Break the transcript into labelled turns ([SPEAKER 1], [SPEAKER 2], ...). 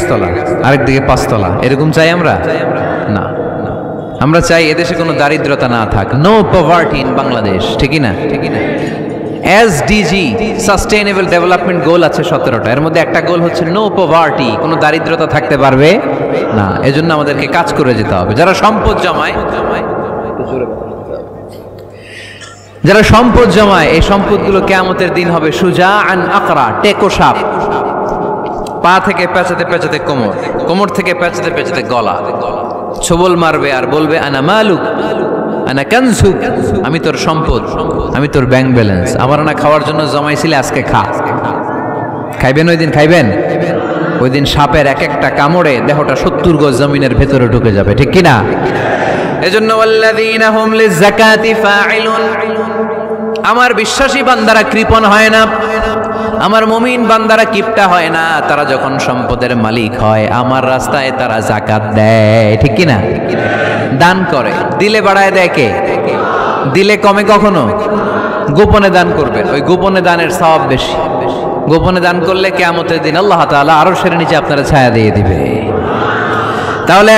[SPEAKER 1] গাছতলা, আরেকদিকে পাঁচতলা, এরকম চাই আমরা? না, আমরা চাই এদেশে কোনো দারিদ্রতা না থাক, নো পভার্টি ইন বাংলাদেশ, ঠিকই না? এসডিজি সাস্টেইনেবল ডেভেলপমেন্ট গোল আছে 17টা, এর মধ্যে একটা গোল হচ্ছে নো পভার্টি, কোনো দারিদ্রতা থাকতে পারবে না। এজন্য আমাদেরকে কাজ করে যেতে হবে। যারা সম্পদ জমায় এই সম্পদগুলো কিয়ামতের দিন হবে সুজাআন আকরা, টেকো সাপ, পা থেকে পেঁচাতে পেঁচাতে কোমর, কোমর থেকে পেঁচাতে পেঁচাতে গলা, ছোবল মারবে আর বলবে আনা মালুক আনা কানজুক, আমি তোর সম্পদ, আমি তোর ব্যাংক ব্যালেন্স, আমার না খাওয়ার জন্য জমাইছিলে, আজকে খা। খাইবেন ওই দিন? খাইবেন? ওই দিন সাপের এক একটা কামড়ে দেহটা 70 গজ জমিনের ভেতরে ঢুকে যাবে, ঠিক কিনা? এজন্য ওয়াল্লাযীনা হুম লিযাকাতি ফাঈলুন, আমার বিশ্বাসী বান্দারা কৃপণ হয় না, আমার মুমিন বান্দারা কিপটা হয় না। তারা যখন সম্পদের মালিক হয় আমার রাস্তায় তারা যাকাত দেয়, ঠিক কিনা? দান করে, দিলে বাড়ায় দেয় কে? দিলে কমে কখনো? গোপনে দান করবেন, ওই গোপনে দানের সওয়াব বেশি। গোপনে দান করলে কিয়ামতের দিন আল্লাহ তাআলা আরশের নিচে আপনারা ছায়া দিয়ে দিবে। তাহলে